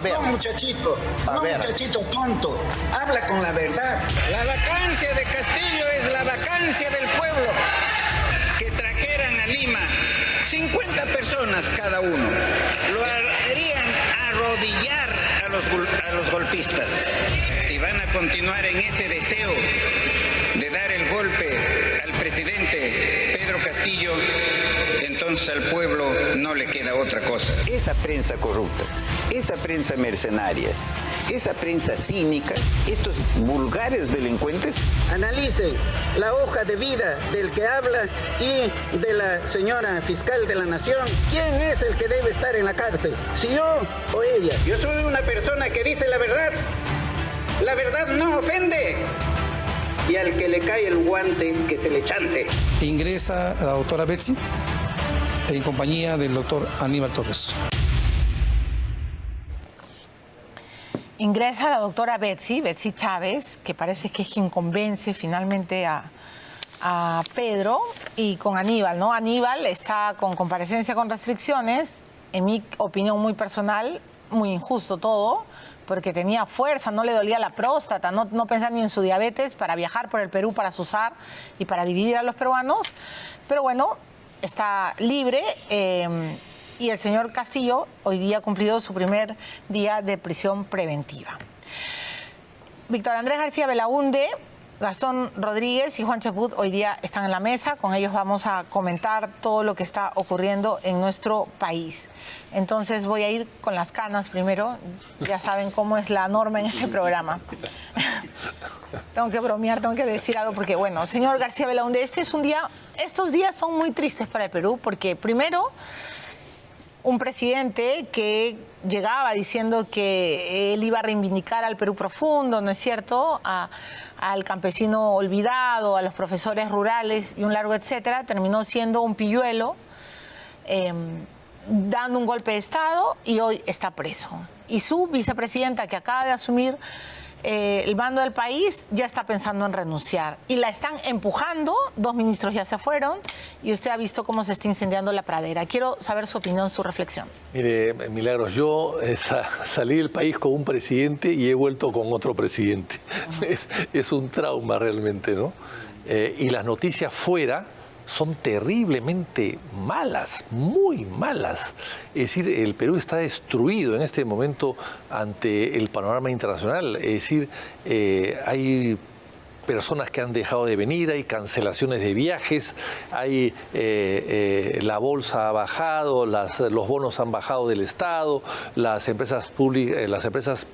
ver. No, muchachito, muchachito tonto. Habla con la verdad. La vacancia de Castillo es la vacancia del pueblo. Que trajeran a Lima 50 personas cada uno. Lo harían arrodillar a los golpistas. Si van a continuar en ese deseo de dar el golpe al presidente Pedro Castillo, entonces al pueblo no le queda otra cosa. Esa prensa corrupta, esa prensa mercenaria, esa prensa cínica, estos vulgares delincuentes. Analicen la hoja de vida del que habla y de la señora fiscal de la nación. ¿Quién es el que debe estar en la cárcel? ¿Si yo o ella? Yo soy una persona que dice la verdad. La verdad no ofende. Y al que le cae el guante, que se le chante. Ingresa la doctora Betsy en compañía del doctor Aníbal Torres. Ingresa la doctora Betsy Chávez, que parece que es quien convence finalmente a Pedro, y con Aníbal, ¿no? Aníbal está con comparecencia con restricciones, en mi opinión muy personal, muy injusto todo, porque tenía fuerza, no le dolía la próstata, no pensaba ni en su diabetes para viajar por el Perú, para azuzar y para dividir a los peruanos. Pero bueno, está libre y el señor Castillo hoy día ha cumplido su primer día de prisión preventiva. Víctor Andrés García Belaúnde, Gastón Rodríguez y Juan Chaput hoy día están en la mesa. Con ellos vamos a comentar todo lo que está ocurriendo en nuestro país. Entonces voy a ir con las canas primero. Ya saben cómo es la norma en este programa. Tengo que bromear, tengo que decir algo porque, bueno, señor García Belaúnde, estos días son muy tristes para el Perú porque primero un presidente que llegaba diciendo que él iba a reivindicar al Perú profundo, ¿no es cierto?, al campesino olvidado, a los profesores rurales y un largo etcétera, terminó siendo un pilluelo, dando un golpe de Estado y hoy está preso. Y su vicepresidenta, que acaba de asumir el mando del país, ya está pensando en renunciar. Y la están empujando, 2 ministros ya se fueron, y usted ha visto cómo se está incendiando la pradera. Quiero saber su opinión, su reflexión. Mire, Milagros, yo salí del país con un presidente y he vuelto con otro presidente. Es un trauma realmente, ¿no? Y las noticias fuera son terriblemente malas, muy malas. Es decir, el Perú está destruido en este momento ante el panorama internacional. Es decir, hay personas que han dejado de venir, hay cancelaciones de viajes, hay la bolsa ha bajado, los bonos han bajado del Estado, las empresas públicas, las empresas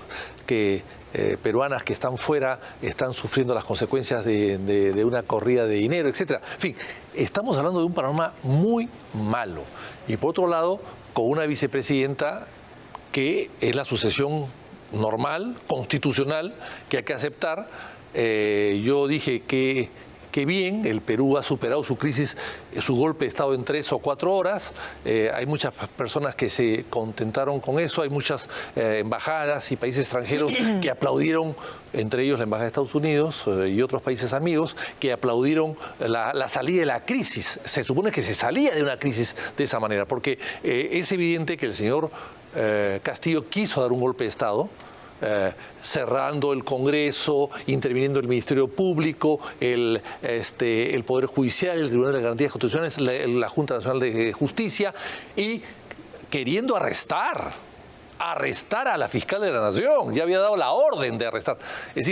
peruanas que están fuera están sufriendo las consecuencias de una corrida de dinero, etcétera. En fin, estamos hablando de un panorama muy malo. Y por otro lado, con una vicepresidenta que es la sucesión normal, constitucional, que hay que aceptar. Yo dije que bien, el Perú ha superado su crisis, su golpe de Estado en 3 o 4 horas. Hay muchas personas que se contentaron con eso, hay muchas embajadas y países extranjeros que aplaudieron, entre ellos la Embajada de Estados Unidos y otros países amigos, que aplaudieron la salida de la crisis. Se supone que se salía de una crisis de esa manera, porque es evidente que el señor Castillo quiso dar un golpe de Estado, cerrando el Congreso, interviniendo el Ministerio Público, el Poder Judicial, el Tribunal de Garantías Constitucionales, la Junta Nacional de Justicia, y queriendo arrestar a la fiscal de la Nación. Ya había dado la orden de arrestar. Es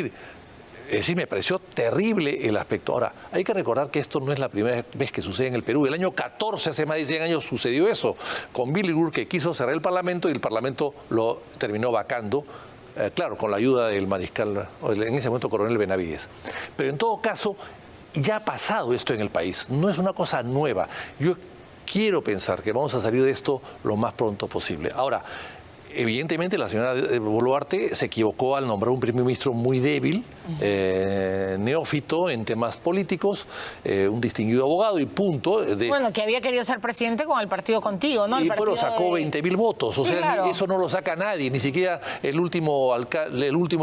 decir, me pareció terrible el aspecto. Ahora, hay que recordar que esto no es la primera vez que sucede en el Perú. El año 14, hace más de 100 años, sucedió eso, con Billinghurst, que quiso cerrar el Parlamento y el Parlamento lo terminó vacando. Claro, con la ayuda del mariscal, en ese momento coronel Benavides. Pero en todo caso, ya ha pasado esto en el país, no es una cosa nueva. Yo quiero pensar que vamos a salir de esto lo más pronto posible. Ahora, evidentemente la señora Boluarte se equivocó al nombrar un primer ministro muy débil, neófito en temas políticos, un distinguido abogado y punto. Bueno, que había querido ser presidente con el partido contigo, ¿no? Y pero sacó 20.000 votos, o sea, claro, eso no lo saca nadie, ni siquiera el último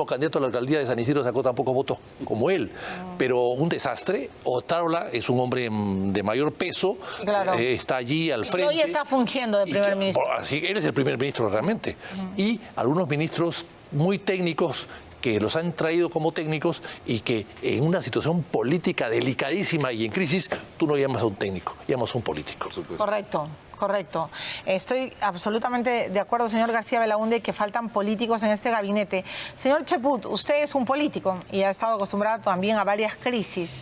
candidato a la alcaldía de San Isidro sacó tan pocos votos como él. Pero un desastre. Otárola es un hombre de mayor peso, claro, está allí al frente. Y hoy está fungiendo de primer ministro. Así, él es el primer ministro realmente. y algunos ministros muy técnicos que los han traído como técnicos y que en una situación política delicadísima y en crisis, tú no llamas a un técnico, llamas a un político. Correcto. Correcto. Estoy absolutamente de acuerdo, señor García Belaúnde, que faltan políticos en este gabinete. Señor Cheput, usted es un político y ha estado acostumbrado también a varias crisis.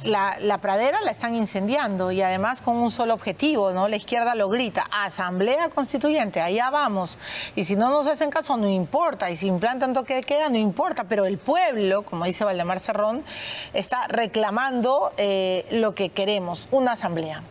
La pradera la están incendiando y además con un solo objetivo, ¿no? La izquierda lo grita, Asamblea Constituyente, allá vamos. Y si no nos hacen caso, no importa. Y si implantan toque de queda, no importa. Pero el pueblo, como dice Valdemar Cerrón, está reclamando lo que queremos, una asamblea.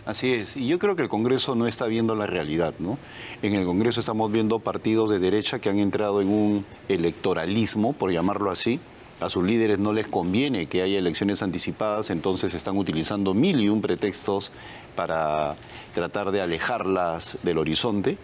Así es, y yo creo que el Congreso no está viendo la realidad, ¿no? En el Congreso estamos viendo partidos de derecha que han entrado en un electoralismo, por llamarlo así. A sus líderes no les conviene que haya elecciones anticipadas, entonces están utilizando 1001 pretextos para tratar de alejarlas del horizonte.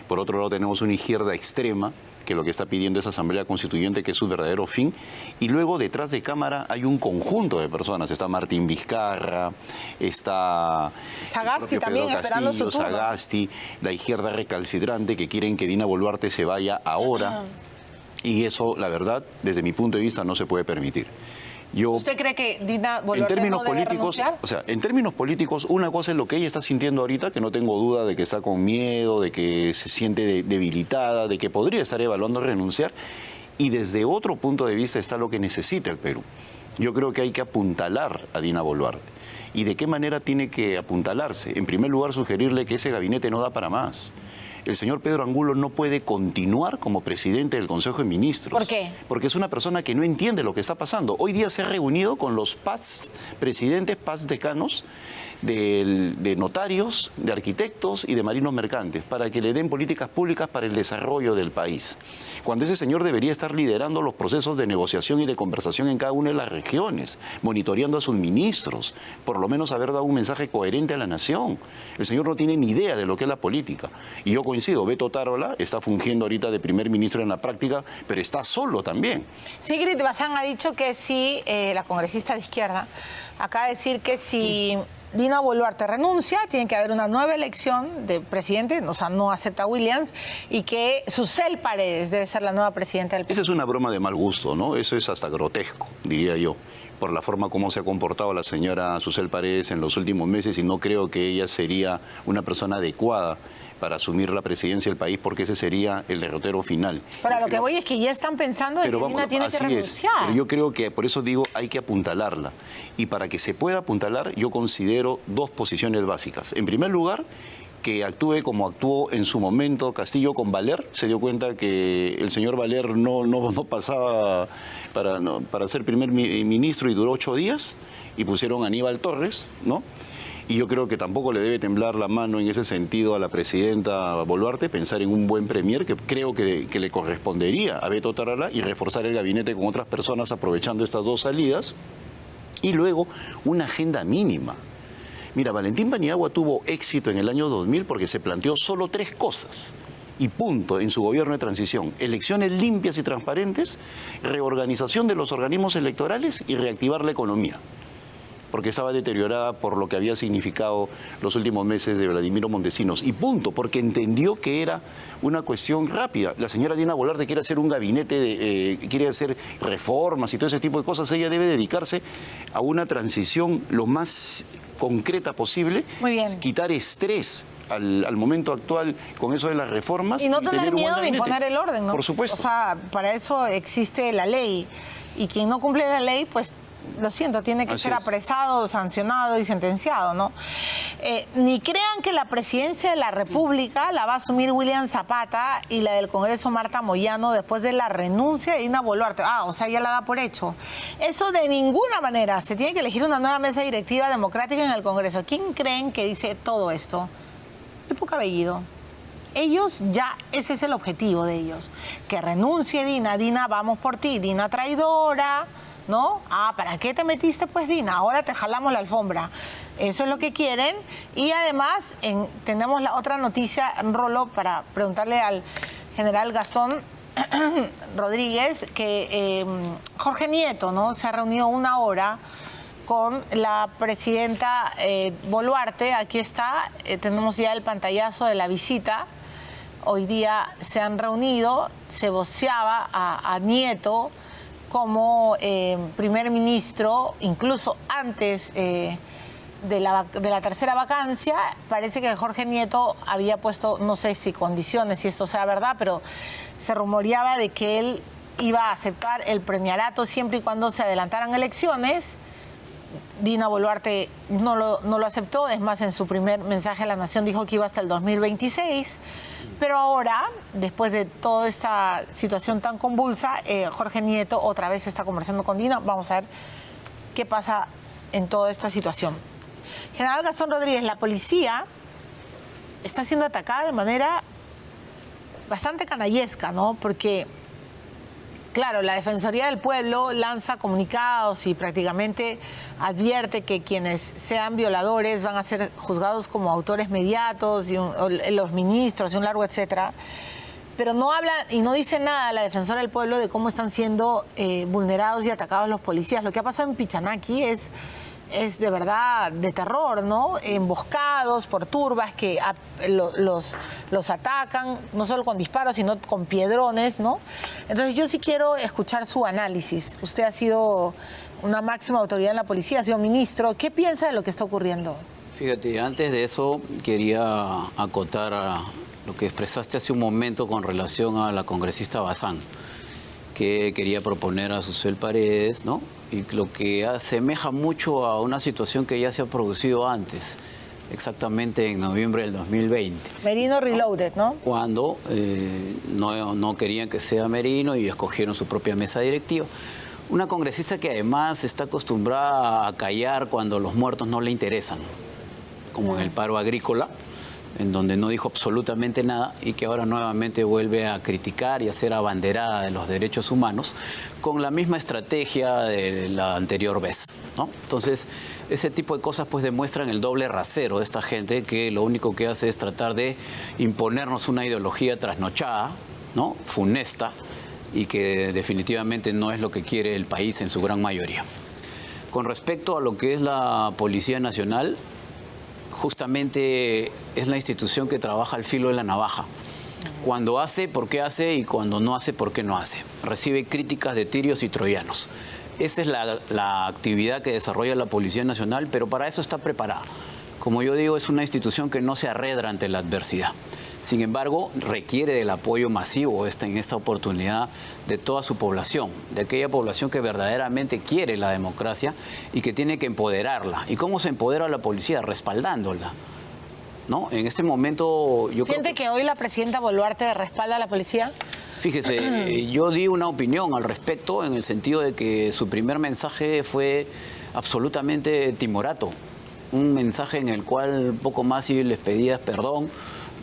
Por otro lado tenemos una izquierda extrema, que lo que está pidiendo es Asamblea Constituyente, que es su verdadero fin. Y luego, detrás de cámara, hay un conjunto de personas. Está Martín Vizcarra, está Sagasti también, Pedro esperando Castillo, su turno. Sagasti, la izquierda recalcitrante, que quieren que Dina Boluarte se vaya ahora. Y eso, la verdad, desde mi punto de vista, no se puede permitir. ¿Usted cree que Dina Boluarte en términos no debe políticos, renunciar? o sea, en términos políticos, una cosa es lo que ella está sintiendo ahorita, que no tengo duda de que está con miedo, de que se siente debilitada, de que podría estar evaluando renunciar, y desde otro punto de vista está lo que necesita el Perú. Yo creo que hay que apuntalar a Dina Boluarte. ¿Y de qué manera tiene que apuntalarse? En primer lugar, sugerirle que ese gabinete no da para más. El señor Pedro Angulo no puede continuar como presidente del Consejo de Ministros. ¿Por qué? Porque es una persona que no entiende lo que está pasando. Hoy día se ha reunido con los presidentes, decanos de notarios, de arquitectos y de marinos mercantes para que le den políticas públicas para el desarrollo del país. Cuando ese señor debería estar liderando los procesos de negociación y de conversación en cada una de las regiones, monitoreando a sus ministros, por lo menos haber dado un mensaje coherente a la nación. El señor no tiene ni idea de lo que es la política. Y yo coincido, Beto Tarola está fungiendo ahorita de primer ministro en la práctica, pero está solo también. Sigrid Bazán ha dicho que si, la congresista de izquierda, acaba de decir que si Dina Boluarte renuncia, tiene que haber una nueva elección de presidente, o sea, no acepta a Williams, y que Susel Paredes debe ser la nueva presidenta del país. Esa es una broma de mal gusto, ¿no? Eso es hasta grotesco, diría yo, por la forma como se ha comportado la señora Susel Paredes en los últimos meses, y no creo que ella sería una persona adecuada para asumir la presidencia del país, porque ese sería el derrotero final. Pero a lo que voy es que ya están pensando en que Dina tiene que renunciar. Pero yo creo que, por eso digo, hay que apuntalarla. Y para que se pueda apuntalar, yo considero dos posiciones básicas. En primer lugar, que actúe como actuó en su momento Castillo con Valer. Se dio cuenta que el señor Valer no pasaba para ser primer ministro y duró 8 días, y pusieron a Aníbal Torres, ¿no? Y yo creo que tampoco le debe temblar la mano en ese sentido a la presidenta Boluarte, pensar en un buen premier, que creo que le correspondería a Beto Tarola, y reforzar el gabinete con otras personas aprovechando estas dos salidas. Y luego una agenda mínima. Mira, Valentín Paniagua tuvo éxito en el año 2000 porque se planteó solo 3 cosas. Y punto, en su gobierno de transición: elecciones limpias y transparentes, reorganización de los organismos electorales y reactivar la economía, porque estaba deteriorada por lo que había significado los últimos meses de Vladimiro Montesinos. Y punto, porque entendió que era una cuestión rápida. La señora Dina Boluarte quiere hacer un gabinete, quiere hacer reformas y todo ese tipo de cosas. Ella debe dedicarse a una transición lo más concreta posible. Muy bien. Quitar estrés al momento actual con eso de las reformas. Y no tener miedo de gabinete. imponer el orden, ¿no? Por supuesto. O sea, para eso existe la ley. Y quien no cumple la ley, pues, lo siento, tiene que Así ser es. apresado, sancionado y sentenciado, ¿no? Ni crean que la presidencia de la República la va a asumir William Zapata y la del Congreso Marta Moyano después de la renuncia de Dina Boluarte. O sea, ya la da por hecho. Eso de ninguna manera. Se tiene que elegir una nueva mesa directiva democrática en el Congreso. ¿Quién creen que dice todo esto? Pipo Cabellido. Ellos ya, ese es el objetivo de ellos. Que renuncie Dina. Dina, vamos por ti. Dina traidora, ¿no? ¿Para qué te metiste, pues, Dina? Ahora te jalamos la alfombra. Eso es lo que quieren. Y además, tenemos la otra noticia, Rolo, para preguntarle al general Gastón Rodríguez, que Jorge Nieto, ¿no?, se ha reunido 1 hora con la presidenta Boluarte. Aquí está, tenemos ya el pantallazo de la visita. hoy día se han reunido, se voceaba a Nieto como primer ministro, incluso antes de la tercera vacancia. Parece que Jorge Nieto había puesto, no sé si condiciones, si esto sea verdad, pero se rumoreaba de que él iba a aceptar el premiarato siempre y cuando se adelantaran elecciones. Dina Boluarte no lo aceptó, es más, en su primer mensaje a la Nación dijo que iba hasta el 2026, pero ahora, después de toda esta situación tan convulsa, Jorge Nieto otra vez está conversando con Dina. Vamos a ver qué pasa en toda esta situación. General Gastón Rodríguez, la policía está siendo atacada de manera bastante canallesca, ¿no? Porque, claro, la Defensoría del Pueblo lanza comunicados y prácticamente advierte que quienes sean violadores van a ser juzgados como autores mediatos, y los ministros y un largo etcétera. Pero no habla y no dice nada la Defensora del Pueblo de cómo están siendo vulnerados y atacados los policías. Lo que ha pasado en Pichanaki es de verdad de terror, ¿no? Emboscados por turbas que los atacan, no solo con disparos, sino con piedrones, ¿no? Entonces yo sí quiero escuchar su análisis. Usted ha sido una máxima autoridad en la policía, ha sido ministro. ¿Qué piensa de lo que está ocurriendo? Fíjate, antes de eso quería acotar a lo que expresaste hace un momento con relación a la congresista Bazán, que quería proponer a Susel Paredes, ¿no? Y lo que asemeja mucho a una situación que ya se ha producido antes, exactamente en noviembre del 2020. Merino Reloaded, ¿no? Cuando no querían que sea Merino y escogieron su propia mesa directiva. Una congresista que además está acostumbrada a callar cuando los muertos no le interesan, como en el paro agrícola, en donde no dijo absolutamente nada y que ahora nuevamente vuelve a criticar y a ser abanderada de los derechos humanos con la misma estrategia de la anterior vez, ¿no? Entonces, ese tipo de cosas pues demuestran el doble rasero de esta gente que lo único que hace es tratar de imponernos una ideología trasnochada, ¿no? Funesta, y que definitivamente no es lo que quiere el país en su gran mayoría. Con respecto a lo que es la Policía Nacional, justamente es la institución que trabaja al filo de la navaja. Cuando hace, ¿por qué hace? Y cuando no hace, ¿por qué no hace? Recibe críticas de tirios y troyanos. Esa es la actividad que desarrolla la Policía Nacional, pero para eso está preparada. Como yo digo, es una institución que no se arredra ante la adversidad. Sin embargo, requiere del apoyo masivo en esta oportunidad de toda su población, de aquella población que verdaderamente quiere la democracia y que tiene que empoderarla. ¿Y cómo se empodera a la policía? Respaldándola, ¿no? En este momento yo ¿Siente que hoy la presidenta Boluarte respalda a la policía? Fíjese, yo di una opinión al respecto en el sentido de que su primer mensaje fue absolutamente timorato. Un mensaje en el cual poco más si les pedía perdón,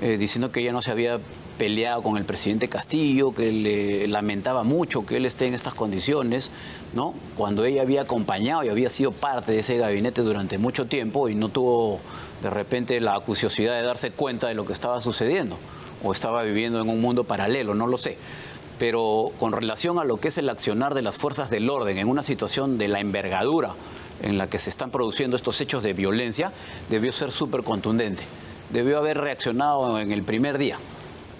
diciendo que ella no se había peleado con el presidente Castillo, que le lamentaba mucho que él esté en estas condiciones, ¿no? Cuando ella había acompañado y había sido parte de ese gabinete durante mucho tiempo y no tuvo de repente la acuciosidad de darse cuenta de lo que estaba sucediendo o estaba viviendo en un mundo paralelo, no lo sé. Pero con relación a lo que es el accionar de las fuerzas del orden en una situación de la envergadura en la que se están produciendo estos hechos de violencia, debió ser súper contundente. Debió haber reaccionado en el primer día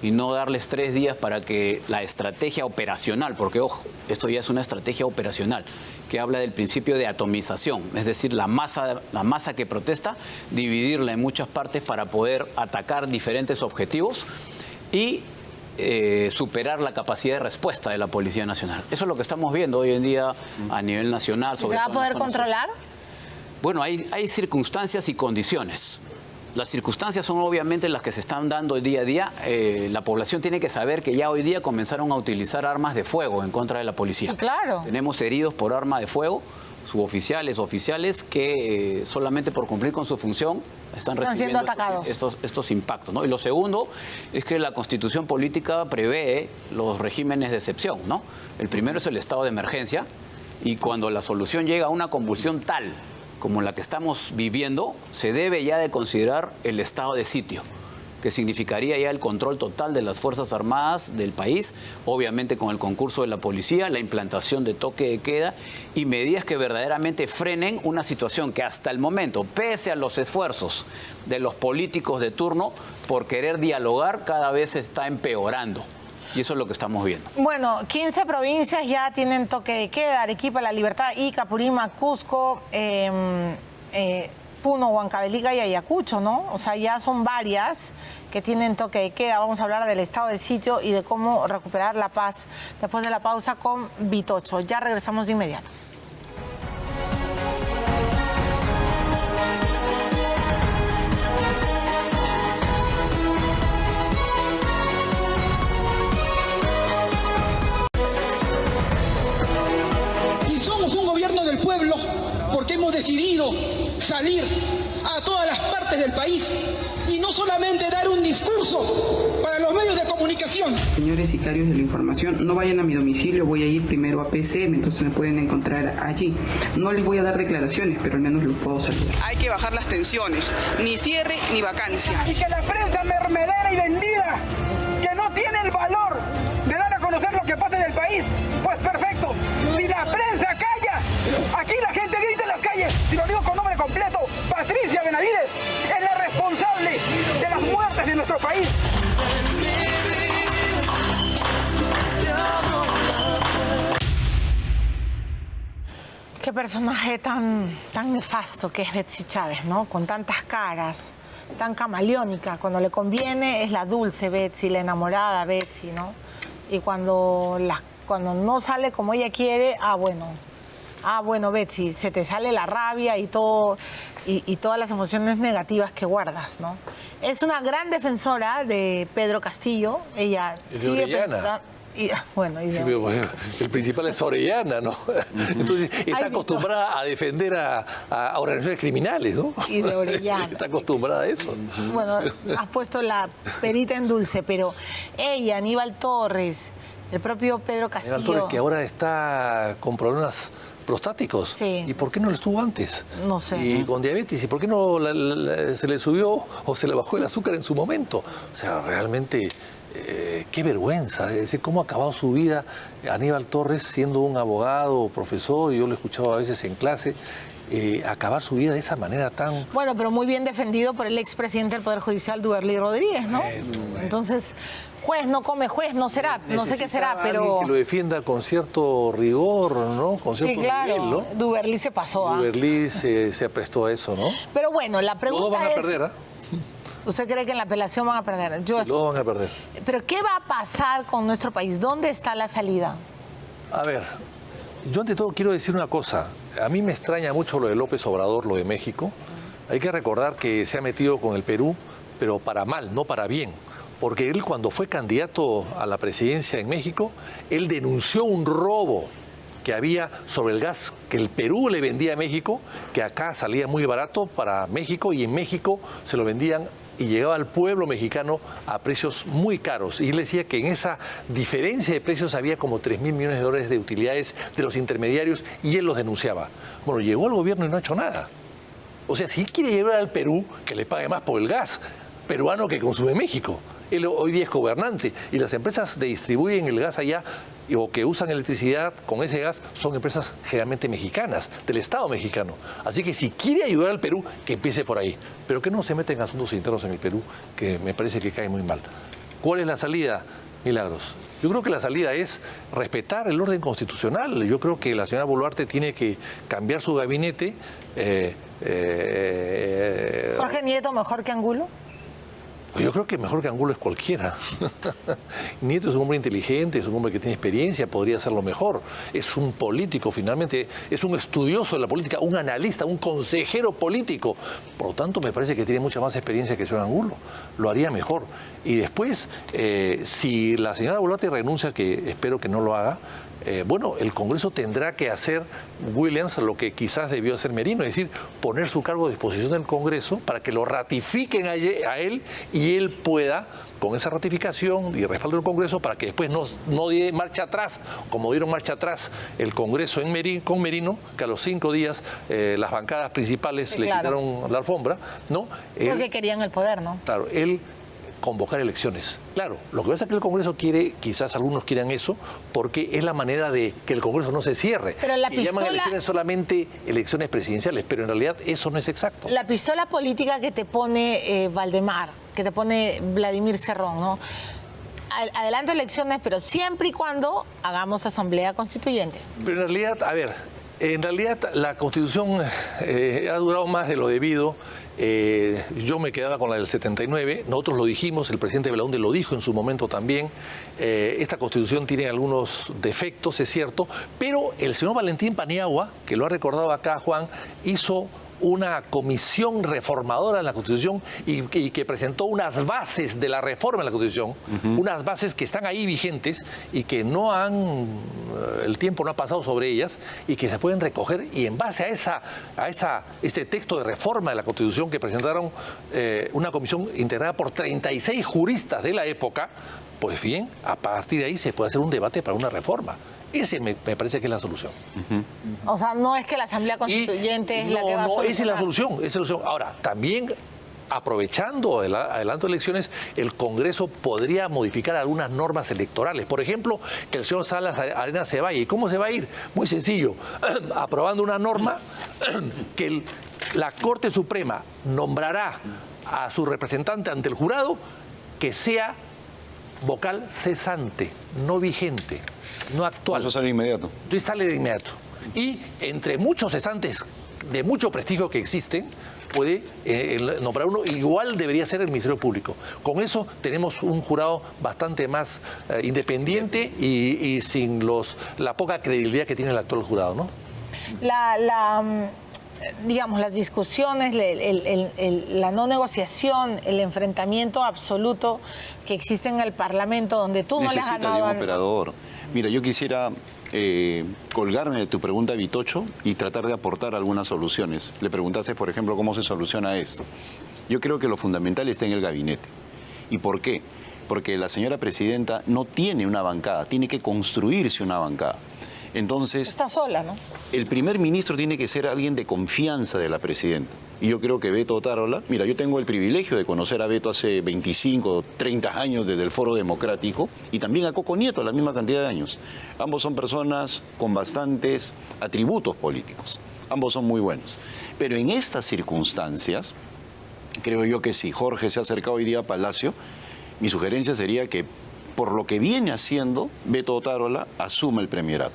y no darles 3 días para que la estrategia operacional, porque ojo, esto ya es una estrategia operacional que habla del principio de atomización, es decir, la masa que protesta, dividirla en muchas partes para poder atacar diferentes objetivos y superar la capacidad de respuesta de la Policía Nacional. Eso es lo que estamos viendo hoy en día a nivel nacional. ¿Se va a poder controlar? Bueno, hay circunstancias y condiciones. Las circunstancias son obviamente las que se están dando día a día. La población tiene que saber que ya hoy día comenzaron a utilizar armas de fuego en contra de la policía. Sí, claro. Tenemos heridos por arma de fuego, suboficiales, oficiales, que solamente por cumplir con su función están recibiendo estos impactos, ¿no? Y lo segundo es que la Constitución política prevé los regímenes de excepción, ¿no? El primero es el estado de emergencia y cuando la solución llega a una convulsión tal como la que estamos viviendo, se debe ya de considerar el estado de sitio. que significaría ya el control total de las Fuerzas Armadas del país, obviamente con el concurso de la policía, la implantación de toque de queda y medidas que verdaderamente frenen una situación que hasta el momento, pese a los esfuerzos de los políticos de turno por querer dialogar, cada vez se está empeorando. Y eso es lo que estamos viendo. Bueno, 15 provincias ya tienen toque de queda: Arequipa, La Libertad, Ica, Purímac, Cusco, Puno, Huancavelica y Ayacucho, ¿no? O sea, ya son varias que tienen toque de queda. Vamos a hablar del estado del sitio y de cómo recuperar la paz después de la pausa con Vitocho. Ya regresamos de inmediato. Y somos un gobierno del pueblo porque hemos decidido salir a todas las partes del país y no solamente dar un discurso para los medios de comunicación. Señores sicarios de la información, no vayan a mi domicilio, voy a ir primero a PCM, entonces me pueden encontrar allí. No les voy a dar declaraciones, pero al menos los puedo saludar. Hay que bajar las tensiones, ni cierre ni vacancia. Y que la prensa mermelera y vendida, que no tiene el valor de dar a conocer lo que pasa en el país, pues perfecto. Si la prensa calla, aquí la gente grita en las calles, si lo digo con nombre completo, Patricia Benavides es la responsable de las muertes de nuestro país. Qué personaje tan nefasto que es Betsy Chávez, ¿no? Con tantas caras, tan camaleónica. Cuando le conviene es la dulce Betsy, la enamorada Betsy, ¿no? Y cuando no sale como ella quiere, bueno, Betsy, se te sale la rabia y todo, y todas las emociones negativas que guardas, ¿no? Es una gran defensora de Pedro Castillo. Ella sigue pensando... El principal es Orellana, ¿no? Entonces está acostumbrada a defender a organizaciones criminales, ¿no? Y de Orellana. Está acostumbrada a eso. Bueno, has puesto la perita en dulce, pero ella, Aníbal Torres, el propio Pedro Castillo... Aníbal Torres, que ahora está con problemas prostáticos. Sí. ¿Y por qué no lo estuvo antes? No sé. Y con diabetes. ¿Y por qué no se le subió o se le bajó el azúcar en su momento? O sea, realmente... qué vergüenza, es decir, cómo ha acabado su vida Aníbal Torres siendo un abogado, profesor, yo lo he escuchado a veces en clase, acabar su vida de esa manera tan... Bueno, pero muy bien defendido por el expresidente del Poder Judicial, Duberly Rodríguez, ¿no? Entonces, juez no come juez, no será, no sé qué será, pero... Alguien que lo defienda con cierto rigor, ¿no? Con cierto nivel, ¿no? Duberly se pasó, Duberly se aprestó a eso, ¿no? Pero bueno, la pregunta Todos van a perder, ¿Usted cree que en la apelación van a perder? Lo van a perder. ¿Pero qué va a pasar con nuestro país? ¿Dónde está la salida? A ver, yo ante todo quiero decir una cosa. A mí me extraña mucho lo de López Obrador, lo de México. Hay que recordar que se ha metido con el Perú, pero para mal, no para bien. Porque él, cuando fue candidato a la presidencia en México, él denunció un robo que había sobre el gas que el Perú le vendía a México, que acá salía muy barato para México y en México se lo vendían y llegaba al pueblo mexicano a precios muy caros. Y él decía que en esa diferencia de precios había como 3.000 millones de dólares de utilidades de los intermediarios y él los denunciaba. Bueno, llegó al gobierno y no ha hecho nada. O sea, si quiere llevar al Perú, que le pague más por el gas peruano que consume México. Él hoy día es gobernante y las empresas que distribuyen el gas allá o que usan electricidad con ese gas son empresas generalmente mexicanas, del Estado mexicano. Así que si quiere ayudar al Perú, que empiece por ahí. Pero que no se meta en asuntos internos en el Perú, que me parece que cae muy mal. ¿Cuál es la salida, Milagros? Yo creo que la salida es respetar el orden constitucional. Yo creo que la señora Boluarte tiene que cambiar su gabinete. ¿Jorge Nieto mejor que Angulo? Yo creo que mejor que Angulo es cualquiera. Nieto es un hombre inteligente, es un hombre que tiene experiencia, podría hacerlo mejor. Es un político, finalmente, es un estudioso de la política, un analista, un consejero político. Por lo tanto, me parece que tiene mucha más experiencia que el señor Angulo. Lo haría mejor. Y después, si la señora Boluarte renuncia, que espero que no lo haga, bueno, el Congreso tendrá que hacer, Williams, lo que quizás debió hacer Merino, es decir, poner su cargo a disposición del Congreso para que lo ratifiquen a él y él pueda, con esa ratificación y respaldo del Congreso, para que después no dé marcha atrás, como dieron marcha atrás el Congreso con Merino, que a los 5 días las bancadas principales le quitaron la alfombra, ¿no? Porque querían el poder, ¿no? Claro, él convocar elecciones. Claro, lo que pasa es que el Congreso quiere, quizás algunos quieran eso, porque es la manera de que el Congreso no se cierre. Pero la y llaman elecciones solamente elecciones presidenciales, pero en realidad eso no es exacto. La pistola política que te pone Valdemar, que te pone Vladimir Cerrón, ¿no? Adelanto elecciones, pero siempre y cuando hagamos asamblea constituyente. Pero en realidad, a ver, la Constitución ha durado más de lo debido. Yo me quedaba con la del 79, nosotros lo dijimos, el presidente Belaúnde lo dijo en su momento también. Esta Constitución tiene algunos defectos, es cierto, pero el señor Valentín Paniagua, que lo ha recordado acá Juan, hizo una comisión reformadora en la Constitución y que presentó unas bases de la reforma en la Constitución, unas bases que están ahí vigentes y que el tiempo no ha pasado sobre ellas y que se pueden recoger, y en base a este texto de reforma de la Constitución que presentaron una comisión integrada por 36 juristas de la época, pues bien, a partir de ahí se puede hacer un debate para una reforma. Ese me parece que es la solución. O sea, no es que la Asamblea Constituyente es la que va a solucionar. No, esa es la solución, Ahora, también, aprovechando el adelanto de elecciones, el Congreso podría modificar algunas normas electorales. Por ejemplo, que el señor Salas Arenas se vaya. ¿Y cómo se va a ir? Muy sencillo, aprobando una norma que la Corte Suprema nombrará a su representante ante el jurado que sea vocal cesante, no vigente, no actual. Eso sale inmediato. Entonces sale de inmediato. Y entre muchos cesantes de mucho prestigio que existen, puede nombrar uno. Igual debería ser el Ministerio Público. Con eso tenemos un jurado bastante más independiente y sin la poca credibilidad que tiene el actual jurado, ¿no? Digamos, las discusiones, la no negociación, el enfrentamiento absoluto que existe en el Parlamento, donde tú no le has ganado. Necesita de un operador. Mira, yo quisiera colgarme de tu pregunta, Vitocho, y tratar de aportar algunas soluciones. Le preguntaste, por ejemplo, cómo se soluciona esto. Yo creo que lo fundamental está en el gabinete. ¿Y por qué? Porque la señora presidenta no tiene una bancada, tiene que construirse una bancada. Entonces, está sola, ¿no? El primer ministro tiene que ser alguien de confianza de la presidenta. Y yo creo que Beto Otárola, mira, yo tengo el privilegio de conocer a Beto hace 25, 30 años desde el Foro Democrático, y también a Coco Nieto, la misma cantidad de años. Ambos son personas con bastantes atributos políticos. Ambos son muy buenos. Pero en estas circunstancias, creo yo que si Jorge se ha acercado hoy día a Palacio, mi sugerencia sería que, por lo que viene haciendo, Beto Otárola asuma el premierato.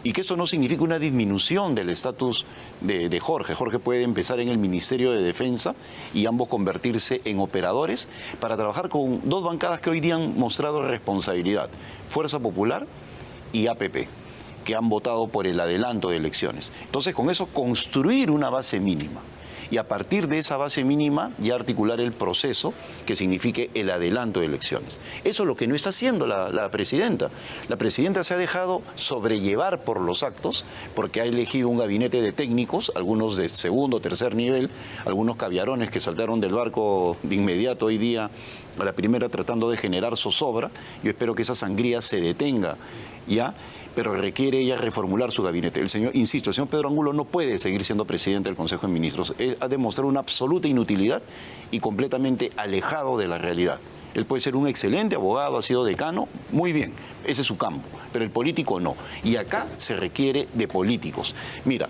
Y que eso no significa una disminución del estatus de Jorge. Jorge puede empezar en el Ministerio de Defensa y ambos convertirse en operadores para trabajar con dos bancadas que hoy día han mostrado responsabilidad. Fuerza Popular y APP, que han votado por el adelanto de elecciones. Entonces, con eso construir una base mínima. Y a partir de esa base mínima ya articular el proceso que signifique el adelanto de elecciones. Eso es lo que no está haciendo la presidenta. La presidenta se ha dejado sobrellevar por los actos porque ha elegido un gabinete de técnicos, algunos de segundo, tercer nivel, algunos caviarones que saltaron del barco de inmediato hoy día a la primera tratando de generar zozobra. Yo espero que esa sangría se detenga ya, pero requiere ella reformular su gabinete. El señor Pedro Angulo no puede seguir siendo presidente del Consejo de Ministros. Ha demostrado una absoluta inutilidad y completamente alejado de la realidad. Él puede ser un excelente abogado, ha sido decano, muy bien, ese es su campo, pero el político no. Y acá se requiere de políticos. Mira,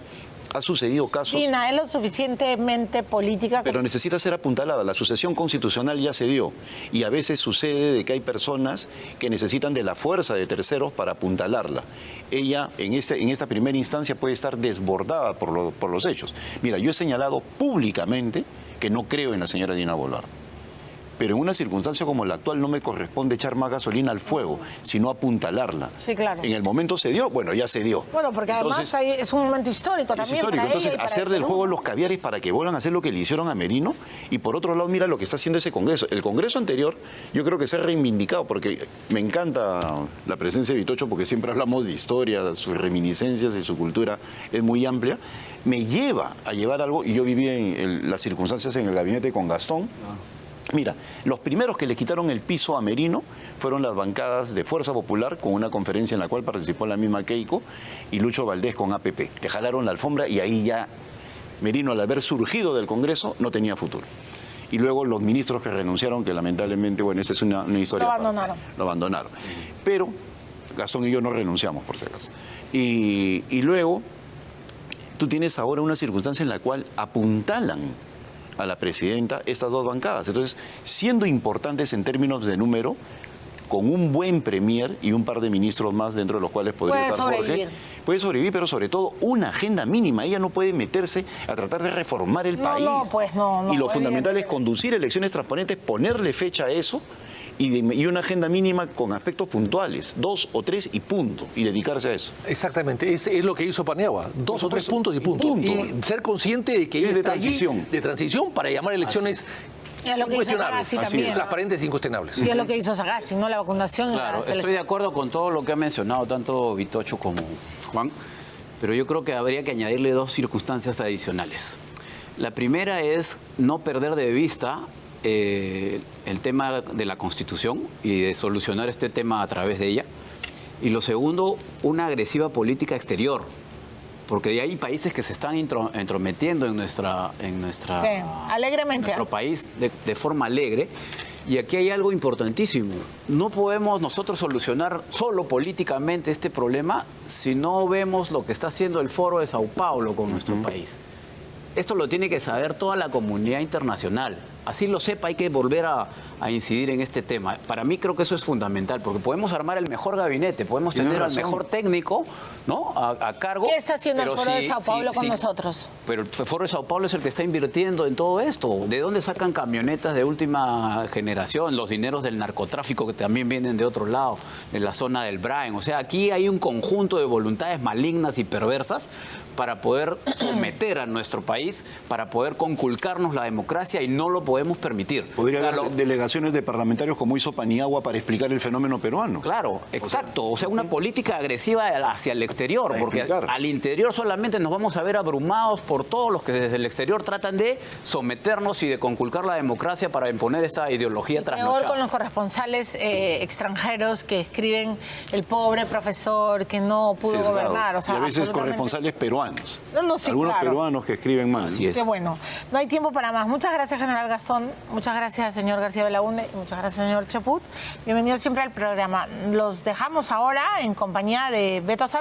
ha sucedido casos... China es lo suficientemente política... Pero necesita ser apuntalada. La sucesión constitucional ya se dio. Y a veces sucede de que hay personas que necesitan de la fuerza de terceros para apuntalarla. Ella, en esta primera instancia, puede estar desbordada por los hechos. Mira, yo he señalado públicamente que no creo en la señora Dina Boluarte. Pero en una circunstancia como la actual no me corresponde echar más gasolina al fuego, sino apuntalarla. Sí, claro. En el momento se dio, bueno, ya se dio. Bueno, porque entonces, además es un momento histórico también. Es histórico, para entonces ella hacerle el juego a los caviares para que vuelvan a hacer lo que le hicieron a Merino. Y por otro lado, mira lo que está haciendo ese Congreso. El Congreso anterior, yo creo que se ha reivindicado, porque me encanta la presencia de Vitocho, porque siempre hablamos de historia, sus reminiscencias y su cultura es muy amplia. Me lleva a llevar algo, y yo viví en las circunstancias en el gabinete con Gastón. Mira, los primeros que le quitaron el piso a Merino fueron las bancadas de Fuerza Popular, con una conferencia en la cual participó la misma Keiko, y Lucho Valdés con APP. Le jalaron la alfombra y ahí ya Merino, al haber surgido del Congreso, no tenía futuro. y luego los ministros que renunciaron, que lamentablemente, bueno, esa es una historia. Lo abandonaron. Pero Gastón y yo no renunciamos, por si acaso. Y luego, tú tienes ahora una circunstancia en la cual apuntalan a la presidenta estas dos bancadas. Entonces, siendo importantes en términos de número, con un buen premier y un par de ministros más dentro de los cuales podría estar Jorge, puede sobrevivir, pero sobre todo una agenda mínima. Ella no puede meterse a tratar de reformar el país. Y lo fundamental es conducir elecciones transparentes, ponerle fecha a eso y una agenda mínima con aspectos puntuales, 2 o 3 y punto, y dedicarse a eso. Exactamente, es lo que hizo Paniagua, 2 o 3 puntos y punto. Y ser consciente de que ella está allí de transición para llamar a elecciones y es lo que hizo Sagasti también. Transparentes e incuestionables. Y es lo que hizo Sagasti, ¿no? La vacunación. Claro, estoy de acuerdo con todo lo que ha mencionado tanto Vitocho como Juan, pero yo creo que habría que añadirle 2 circunstancias adicionales. La primera es no perder de vista el tema de la Constitución y de solucionar este tema a través de ella. Y lo segundo, una agresiva política exterior. Porque hay países que se están entrometiendo en alegremente. nuestro país de forma alegre. Y aquí hay algo importantísimo. No podemos nosotros solucionar solo políticamente este problema si no vemos lo que está haciendo el Foro de Sao Paulo con nuestro país. Esto lo tiene que saber toda la comunidad internacional. Así lo sepa, hay que volver a incidir en este tema. Para mí creo que eso es fundamental, porque podemos armar el mejor gabinete, podemos tener al mejor técnico, ¿no? a cargo. ¿Qué está haciendo el Foro de Sao Paulo con nosotros? Pero el Foro de Sao Paulo es el que está invirtiendo en todo esto. ¿De dónde sacan camionetas de última generación? Los dineros del narcotráfico que también vienen de otro lado, de la zona del Brain. O sea, aquí hay un conjunto de voluntades malignas y perversas para poder someter a nuestro país, para poder conculcarnos la democracia, y no lo podemos permitir. Podría haber delegaciones de parlamentarios como hizo Paniagua para explicar el fenómeno peruano. Claro, exacto. O sea, una política agresiva hacia el exterior, porque al interior solamente nos vamos a ver abrumados por todos los que desde el exterior tratan de someternos y de conculcar la democracia para imponer esta ideología trasnochada. Peor con los corresponsales extranjeros que escriben el pobre profesor que no pudo gobernar. O sea, y a veces corresponsales peruanos. Sí, algunos peruanos que escriben mal. Así es. Qué bueno. No hay tiempo para más. Muchas gracias, General Gastón. Muchas gracias, señor García Belaúnde. Y muchas gracias, señor Chaput. Bienvenidos siempre al programa. Los dejamos ahora en compañía de Beto Saavedra.